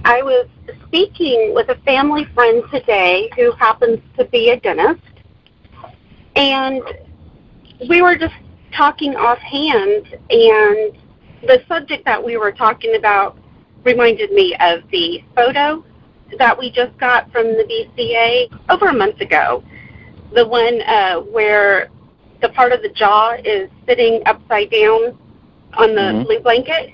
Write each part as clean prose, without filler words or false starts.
I was speaking with a family friend today who happens to be a dentist, and we were just talking offhand, and the subject that we were talking about reminded me of the photo that we just got from the BCA over a month ago, the one where the part of the jaw is sitting upside down on the blue blanket.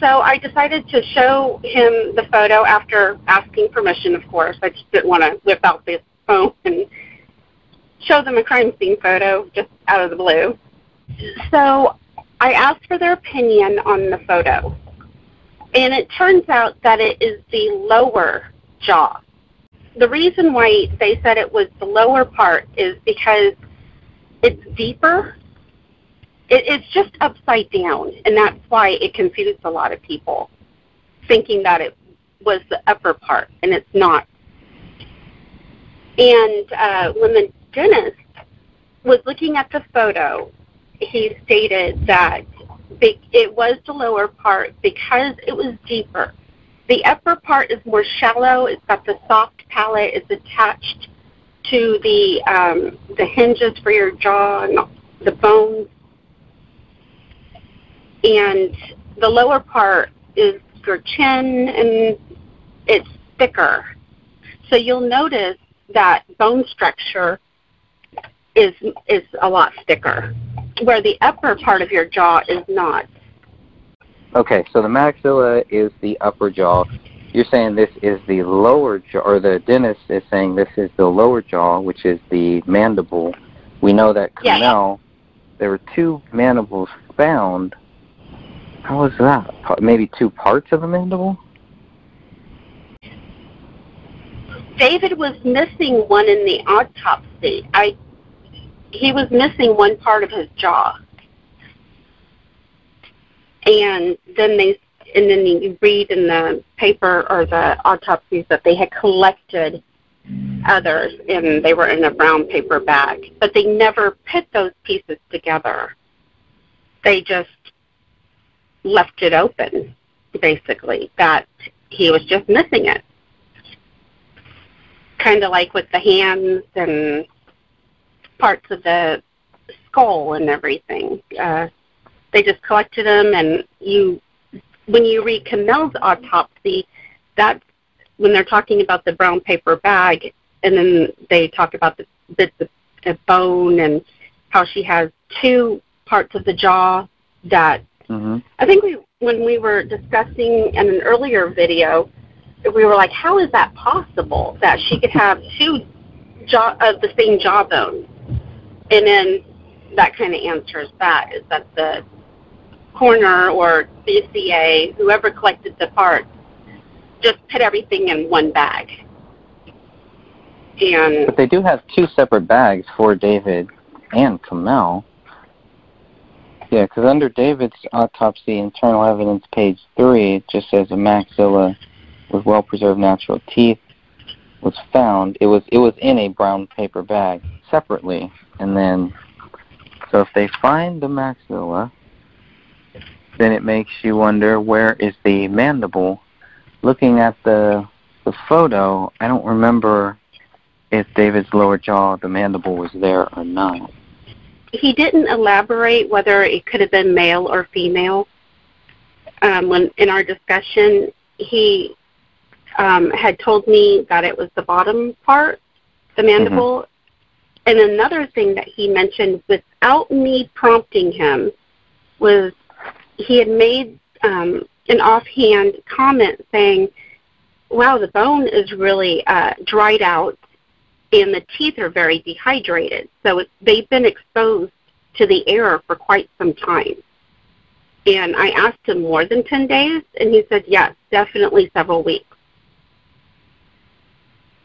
So I decided to show him the photo after asking permission, of course. I just didn't want to whip out the phone and show them a crime scene photo just out of the blue. So I asked for their opinion on the photo, and it turns out that it is the lower jaw. The reason why they said it was the lower part is because it's deeper. It's just upside down, and that's why it confused a lot of people, thinking that it was the upper part, and it's not. And when the dentist was looking at the photo, he stated that it was the lower part because it was deeper. The upper part is more shallow. It's got the soft palate. It's attached to the hinges for your jaw and the bones. And the lower part is your chin, and it's thicker. So you'll notice that bone structure is a lot thicker, where the upper part of your jaw is not. Okay, so the maxilla is the upper jaw. You're saying this is the lower jaw, or the dentist is saying this is the lower jaw, which is the mandible. We know that Kamel, there were two mandibles found. How was that? Maybe two parts of the mandible? David was missing one in the autopsy. He was missing one part of his jaw. And then you read in the paper or the autopsies that they had collected others, and they were in a brown paper bag. But they never put those pieces together. They just left it open, basically, that he was just missing it. Kind of like with the hands and parts of the skull and everything. They just collected them, and when you read Kamel's autopsy, that's when they're talking about the brown paper bag, and then they talk about the bits of bone and how she has two parts of the jaw that I think when we were discussing in an earlier video, we were like, how is that possible that she could have two of the same jawbone? And then that kind of answers that, is that the coroner or BCA, whoever collected the parts, just put everything in one bag. But they do have two separate bags for David and Kamel. Yeah, because under David's autopsy, internal evidence, page 3, it just says a maxilla with well-preserved natural teeth was found. It was in a brown paper bag separately, and then so if they find the maxilla, then it makes you wonder, where is the mandible? Looking at the photo, I don't remember if David's lower jaw, the mandible, was there or not. He didn't elaborate whether it could have been male or female. When in our discussion, he had told me that it was the bottom part, the mandible. And another thing that he mentioned without me prompting him was he had made an offhand comment saying, wow, the bone is really dried out, and the teeth are very dehydrated. So they've been exposed to the air for quite some time. And I asked him, more than 10 days? And he said, yes, definitely several weeks.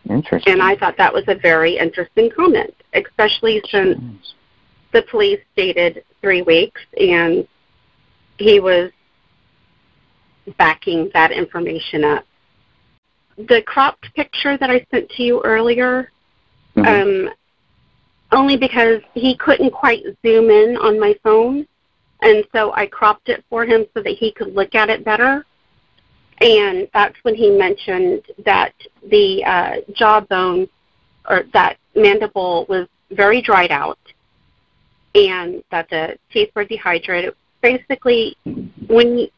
Interesting. And I thought that was a very interesting comment, especially since the police stated 3 weeks, and he was backing that information up. The cropped picture that I sent to you earlier, only because he couldn't quite zoom in on my phone, and so I cropped it for him so that he could look at it better. And that's when he mentioned that the jawbone or that mandible was very dried out and that the teeth were dehydrated. Basically, when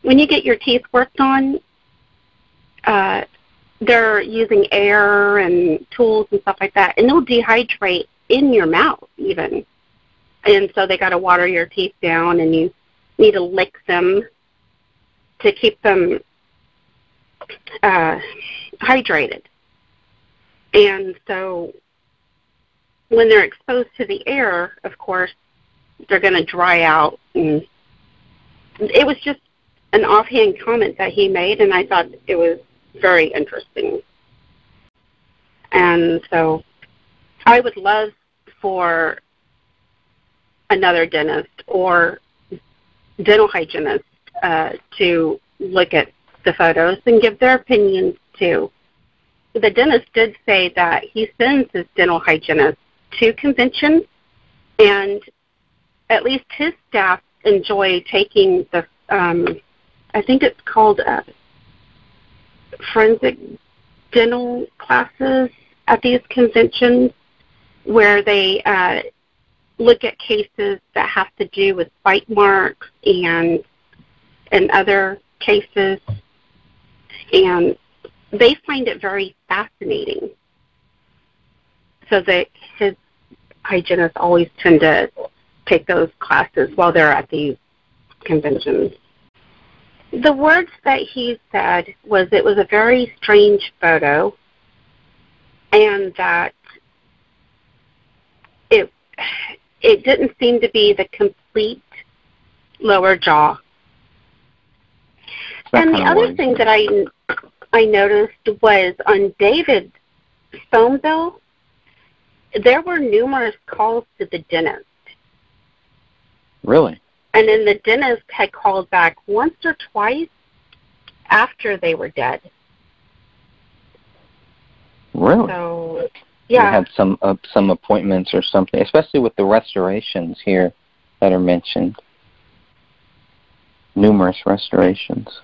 you get your teeth worked on, they're using air and tools and stuff like that, and they'll dehydrate in your mouth even. And so they got to water your teeth down, and you need to lick them to keep them hydrated. And so when they're exposed to the air, of course, they're going to dry out. And it was just an offhand comment that he made, and I thought it was very interesting. And so I would love for another dentist or dental hygienist to look at the photos and give their opinions too. The dentist did say that he sends his dental hygienist to conventions, and at least his staff enjoy taking the, I think it's called forensic dental classes at these conventions, where they look at cases that have to do with bite marks and other cases, and they find it very fascinating. So that his hygienists always tend to take those classes while they're at these conventions. The words that he said was it was a very strange photo, and that it didn't seem to be the complete lower jaw. And the other thing that I noticed was on David's phone bill, there were numerous calls to the dentist. Really? And then the dentist had called back once or twice after they were dead. Really? So, yeah. You had some appointments or something, especially with the restorations here that are mentioned. Numerous restorations.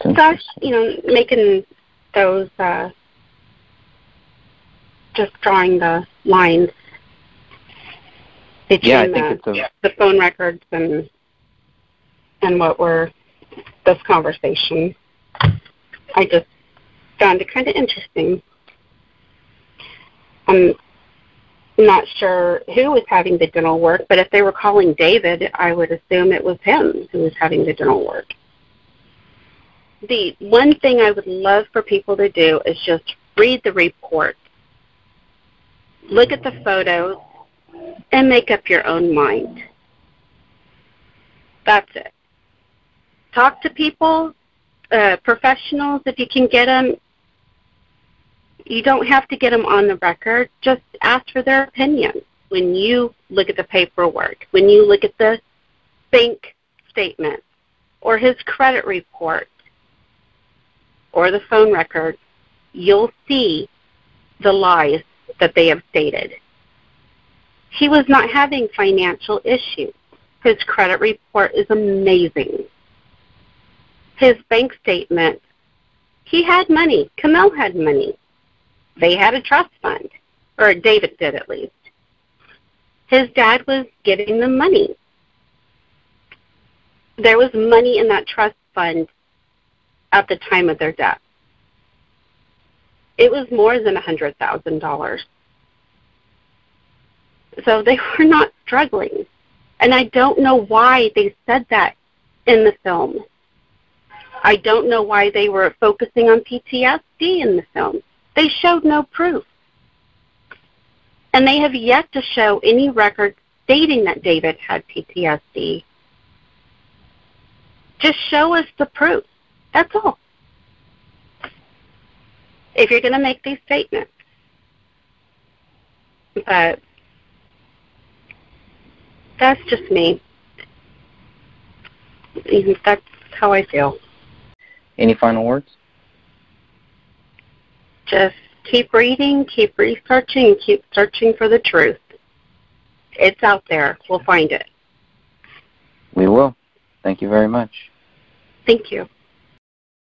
That's, making those, just drawing the lines between the phone records and what were this conversation. I just found it kind of interesting. I'm not sure who was having the dental work, but if they were calling David, I would assume it was him who was having the dental work. The one thing I would love for people to do is just read the report, look at the photos, and make up your own mind. That's it. Talk to people, professionals if you can get them. You don't have to get them on the record. Just ask for their opinion when you look at the paperwork, when you look at the bank statement or his credit report or the phone record. You'll see the lies that they have stated. He was not having financial issues. His credit report is amazing. His bank statement, he had money. Camille had money. They had a trust fund, or David did at least. His dad was giving them money. There was money in that trust fund at the time of their death. It was more than $100,000. So they were not struggling. And I don't know why they said that in the film. I don't know why they were focusing on PTSD in the film. They showed no proof. And they have yet to show any record stating that David had PTSD. Just show us the proof. That's all. If you're going to make these statements. But that's just me. That's how I feel. Any final words? Just keep reading, keep researching, and keep searching for the truth. It's out there. We'll find it. We will. Thank you very much. Thank you.